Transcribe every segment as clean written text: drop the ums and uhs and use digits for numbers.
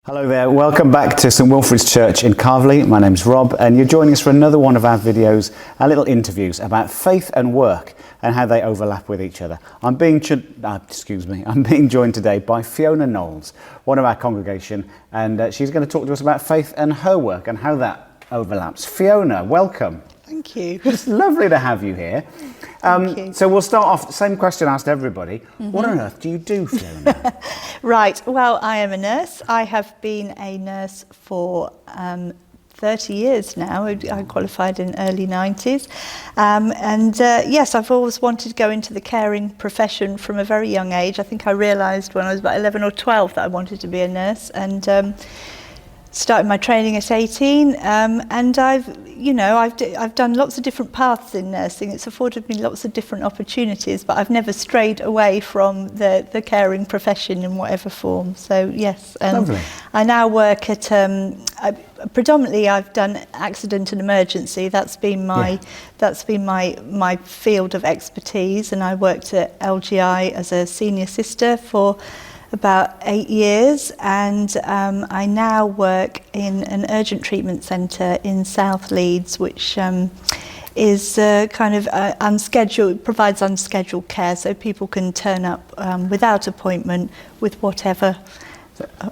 Hello there, welcome back to St Wilfrid's Church in Calverley. My name's Rob and you're joining us for another one of our videos, our little interviews about faith and work and how they overlap with each other. I'm being joined today by Fiona Knowles, one of our congregation, and she's going to talk to us about faith and her work and how that overlaps. Fiona, welcome. Thank you. It's lovely to have you here. Thank you. So we'll start off, same question asked everybody. What on earth do you do, Fiona? Right, well, I am a nurse. I have been a nurse for 30 years now. I qualified in early 90s. Yes, I've always wanted to go into the caring profession from a very young age. I think I realised when I was about 11 or 12 that I wanted to be a nurse, and started my training at 18, and I've done lots of different paths in nursing. It's afforded me lots of different opportunities, but I've never strayed away from the caring profession in whatever form. So yes, Lovely. I now work at predominantly I've done accident and emergency. That's been my field of expertise, and I worked at LGI as a senior sister for about 8 years, and I now work in an urgent treatment centre in South Leeds, which is kind of unscheduled, provides unscheduled care, so people can turn up without appointment with whatever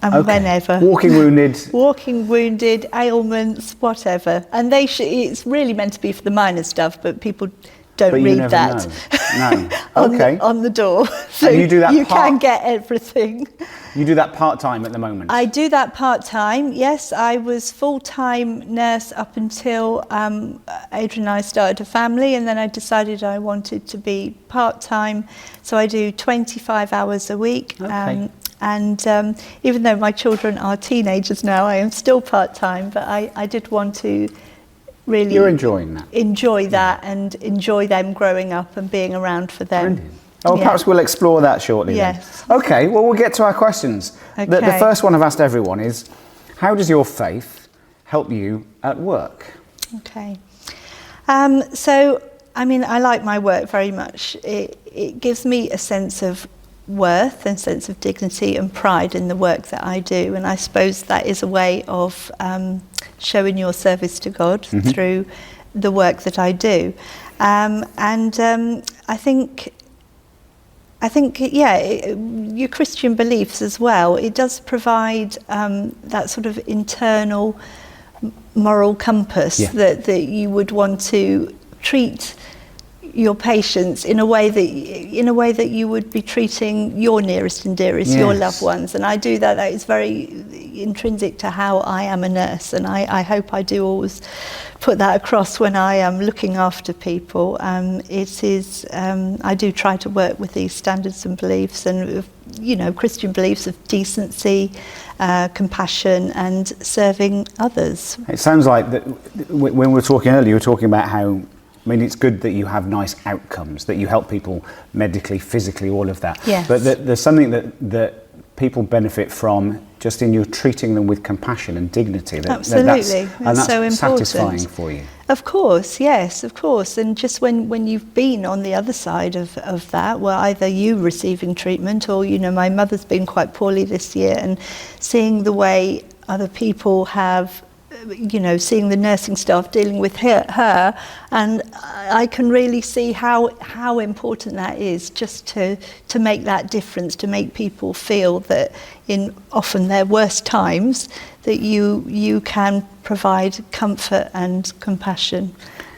and whenever. Walking wounded, ailments, whatever, and it's really meant to be for the minor stuff, but people don't read that No. Okay. on the door. So and you do that can get everything. You do that part-time at the moment? I do that part-time, yes. I was full-time nurse up until Adrian and I started a family, and then I decided I wanted to be part-time. So I do 25 hours a week. Okay. Even though my children are teenagers now, I am still part-time, but I did want to really enjoy that and enjoy them growing up and being around for them. Brilliant. Oh, yeah. Perhaps we'll explore that shortly. Yes. Then. Okay, well, we'll get to our questions. Okay. The first one I've asked everyone is, how does your faith help you at work? Okay. So, I mean, I like my work very much. It gives me a sense of worth and sense of dignity and pride in the work that I do, and I suppose that is a way of showing your service to God through the work that I do. I think, your Christian beliefs as well, it does provide that sort of internal moral compass that you would want to treat your patients in a way that you would be treating your nearest and dearest, your loved ones. And I do that. That is very intrinsic to how I am a nurse, and I hope I do always put that across when I am looking after people. It is I do try to work with these standards and beliefs, and Christian beliefs of decency, compassion, and serving others. It sounds like that when we were talking earlier, you were talking about how, I mean, it's good that you have nice outcomes, that you help people medically, physically, all of that. Yes. But there's something that people benefit from just in you treating them with compassion and dignity. Absolutely. That's so important. Satisfying for you. Of course, yes, of course. And just when you've been on the other side of that, well, either you receiving treatment or, my mother's been quite poorly this year, and seeing the way other people have, seeing the nursing staff dealing with her, and I can really see how important that is, just to make that difference, to make people feel that in often their worst times that you can provide comfort and compassion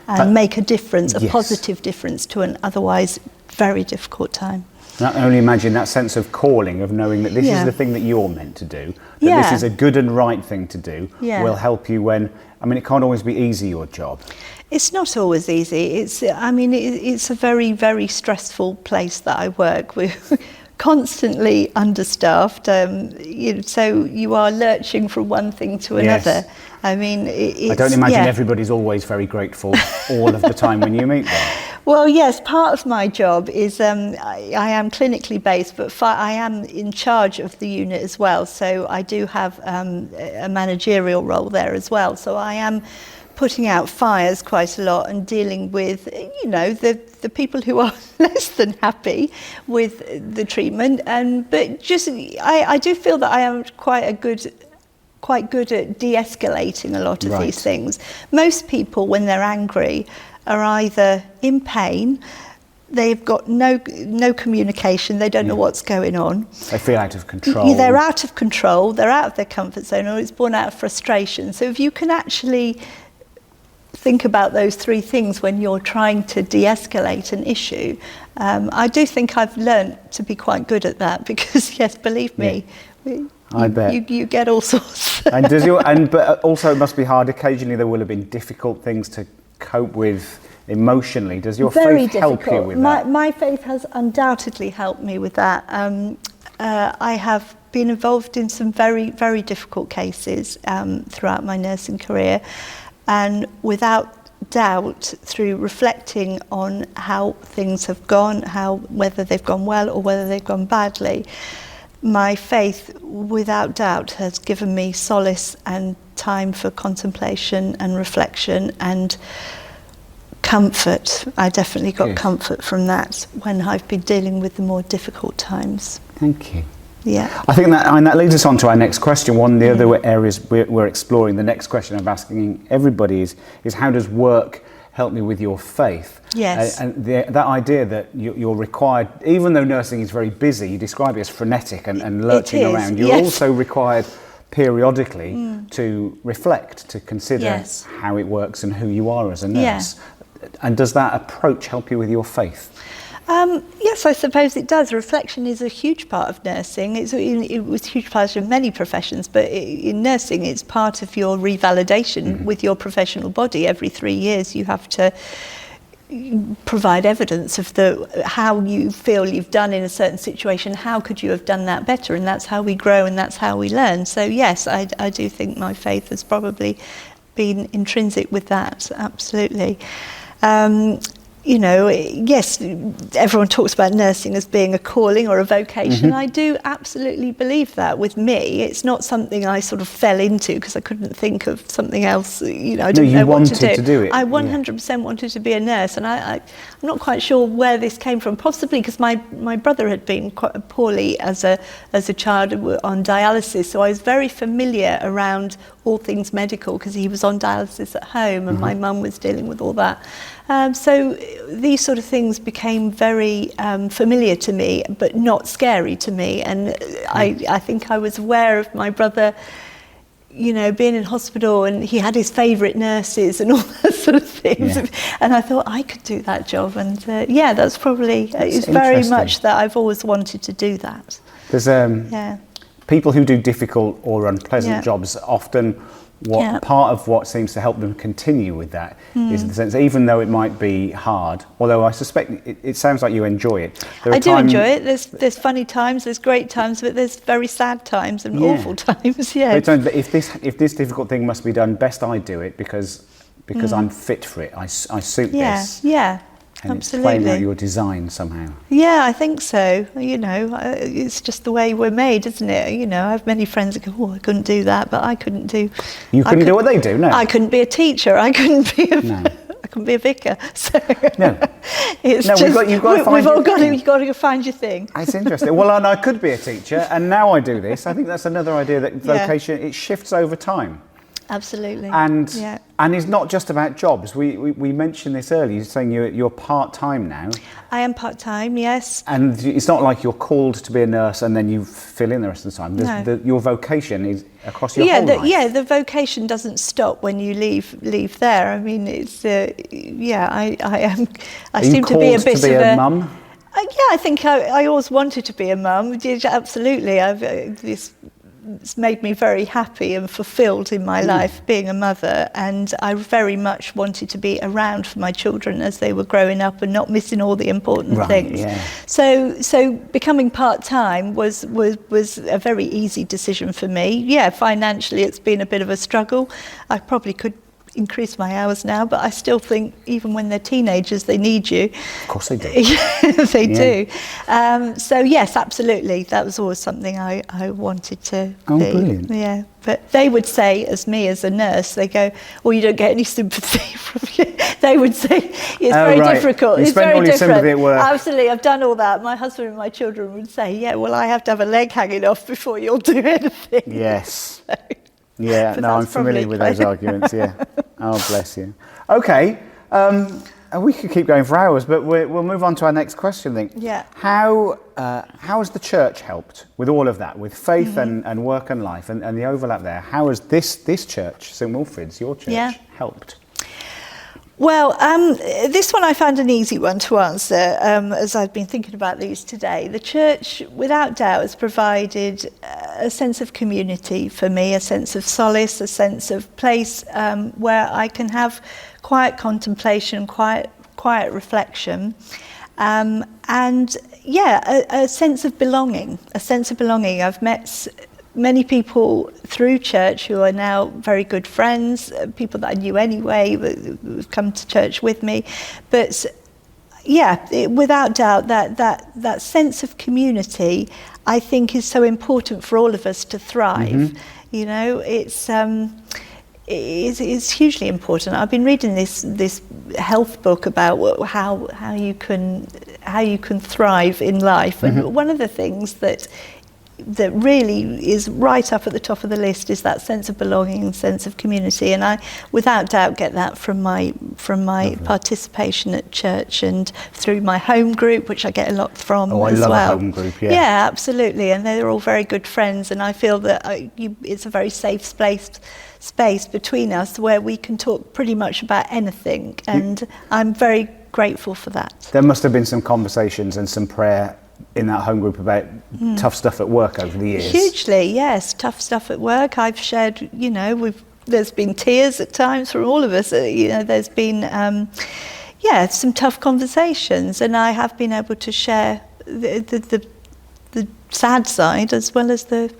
and make a difference, a positive difference to an otherwise very difficult time. And I can only imagine that sense of calling, of knowing that this is the thing that you're meant to do, that this is a good and right thing to do, will help you when, I mean, it can't always be easy, your job. It's not always easy. It's a very, very stressful place that I work. We're constantly understaffed, so you are lurching from one thing to another. I mean, I don't imagine everybody's always very grateful all of the time when you meet them. Well, yes, part of my job is I am clinically based, but I am in charge of the unit as well. So I do have a managerial role there as well. So I am putting out fires quite a lot and dealing with, the people who are less than happy with the treatment. But just, I do feel that I am quite a good quite good at de-escalating a lot of Right. these things. Most people, when they're angry, are either in pain, they've got no communication, they don't know what's going on. They feel out of control. They're out of control, they're out of their comfort zone, or it's born out of frustration. So if you can actually think about those three things when you're trying to de-escalate an issue, I do think I've learnt to be quite good at that, because yes, believe me, I bet. You get all sorts. But also it must be hard. Occasionally there will have been difficult things to cope with emotionally. Does your Very faith help you with that? My faith has undoubtedly helped me with that. I have been involved in some very, very difficult cases throughout my nursing career, and without doubt, through reflecting on how things have gone, whether they've gone well or whether they've gone badly, my faith, without doubt, has given me solace and time for contemplation and reflection and comfort. I definitely got comfort from that when I've been dealing with the more difficult times. Thank you. Yeah. I think that leads us on to our next question. One of the other areas we're exploring, the next question I'm asking everybody is how does work help me with your faith? Yes. And that idea that you're required, even though nursing is very busy, you describe it as frenetic and lurching around, you're also required periodically to reflect, to consider how it works and who you are as a nurse. And does that approach help you with your faith? Yes, I suppose it does. Reflection is a huge part of nursing. It was a huge part of many professions, but in nursing it's part of your revalidation with your professional body. Every 3 years you have to provide evidence of how you feel you've done in a certain situation. How could you have done that better? And that's how we grow and that's how we learn. So yes, I do think my faith has probably been intrinsic with that, absolutely. You know, yes, everyone talks about nursing as being a calling or a vocation. I do absolutely believe that. With me, it's not something I sort of fell into because I couldn't think of something else. You know, I didn't know what to do. You wanted to do it. I 100% wanted to be a nurse, and I'm not quite sure where this came from. Possibly because my brother had been quite poorly as a child on dialysis, so I was very familiar around all things medical because he was on dialysis at home, and my mum was dealing with all that. So these sort of things became very familiar to me, but not scary to me. And I think I was aware of my brother, you know, being in hospital, and he had his favourite nurses and all that sort of things. Yeah. And I thought I could do that job. And that's probably, it's very much that I've always wanted to do that. There's people who do difficult or unpleasant jobs often. Part of what seems to help them continue with that is the sense, even though it might be hard, although I suspect it sounds like you enjoy it. I do enjoy it. There's funny times, there's great times, but there's very sad times and awful times. Yeah. But if this difficult thing must be done, best I do it because I'm fit for it. I suit this. Yeah. And absolutely. It's playing out your design somehow. Yeah, I think so. You know, it's just the way we're made, isn't it? You know, I have many friends that go, "Oh, I couldn't do that," but I couldn't do. You couldn't do what they do, no. I couldn't be a teacher. I couldn't be I couldn't be a vicar. So no, it's no, just, you've got to find you've got to find your thing. It's interesting. Well, and I could be a teacher, and now I do this. I think that's another idea that vocation it shifts over time. Absolutely. And it's not just about jobs. We mentioned this earlier. You're saying you're part-time now. I am part-time, yes. And it's not like you're called to be a nurse and then you fill in the rest of the time. No. Your vocation is across your whole life. Yeah, the vocation doesn't stop when you leave there. I mean, it's I seem to be a bit of a mum. I think I always wanted to be a mum. Absolutely, it's made me very happy and fulfilled in my life being a mother, and I very much wanted to be around for my children as they were growing up and not missing all the important things. Yeah. So becoming part-time was a very easy decision for me. Yeah, financially it's been a bit of a struggle. I probably could increase my hours now, but I still think even when they're teenagers they need you. Of course they do. They do. So yes, absolutely, that was always something I wanted to be. Brilliant. Yeah, but they would say, as a nurse, they go, well, you don't get any sympathy from you. They would say it's very difficult. You it's spend very all your different. Sympathy at work. Absolutely, I've done all that. My husband and my children would say, yeah, well, I have to have a leg hanging off before you'll do anything. Yes. Yeah, no, I'm familiar with those arguments, yeah. Oh, bless you. Okay, we could keep going for hours, but we'll move on to our next question then. Yeah. How has the church helped with all of that, with faith and work and life and the overlap there? How has this church, St Wilfrid's, your church, helped? Well, this one I found an easy one to answer as I've been thinking about these today. The church, without doubt, has provided a sense of community for me, a sense of solace, a sense of place where I can have quiet contemplation, quiet reflection, and a sense of belonging. I've met many people through church who are now very good friends, people that I knew anyway, who've come to church with me. But without doubt, that sense of community, I think, is so important for all of us to thrive. You know, it's hugely important. I've been reading this health book about how you can thrive in life, and one of the things that really is right up at the top of the list is that sense of belonging, sense of community, and I without doubt get that from my participation at church and through my home group, which I get a lot from as well. I love a home group, yeah. Yeah, absolutely, and they're all very good friends, and I feel that it's a very safe space between us where we can talk pretty much about anything, and I'm very grateful for that. There must have been some conversations and some prayer in that home group about tough stuff at work over the years. Hugely, yes, tough stuff at work. I've shared, there's been tears at times from all of us. There's been, some tough conversations, and I have been able to share the sad side as well as the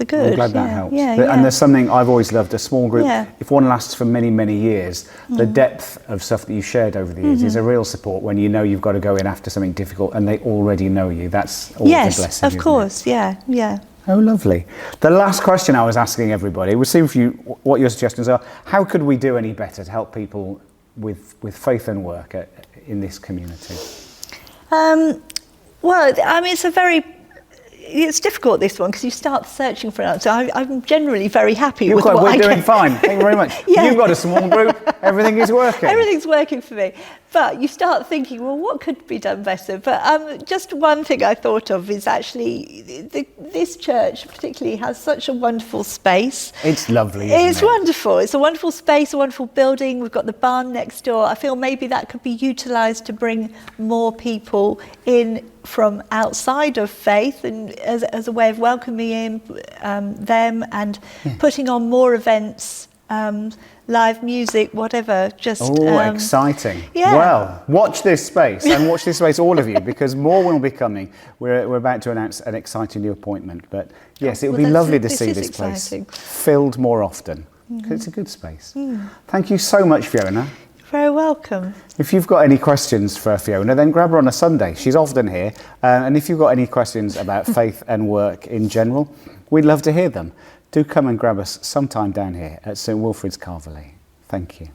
good. I'm glad that helps. Yeah. And there's something I've always loved, a small group. Yeah. If one lasts for many, many years, the depth of stuff that you've shared over the years is a real support when you know you've got to go in after something difficult and they already know you. That's always a blessing. Yes, of course, yeah. Oh, lovely. The last question I was asking everybody, we'll see what your suggestions are. How could we do any better to help people with faith and work in this community? It's difficult, this one, because you start searching for an answer. I'm generally very happy with what I We're doing get. fine. Thank you very much. Yeah. You've got a small group. Everything is working. Everything's working for me. But you start thinking, well, what could be done better? But just one thing I thought of is actually this church particularly has such a wonderful space. It's lovely, isn't It's it? wonderful. It's a wonderful space, a wonderful building. We've got the barn next door. I feel maybe that could be utilised to bring more people in from outside of faith, and as a way of welcoming in them and putting on more events, live music, whatever. Exciting. Yeah. Well, watch this space, and watch this space, all of you, because more will be coming. We're about to announce an exciting new appointment, but yes, it would be lovely to see this place filled more often, because it's a good space. Thank you so much, Fiona. Very welcome. If you've got any questions for Fiona, then grab her on a Sunday. She's often here. And if you've got any questions about faith and work in general, we'd love to hear them. Do come and grab us sometime down here at St Wilfrid's, Calverley. Thank you.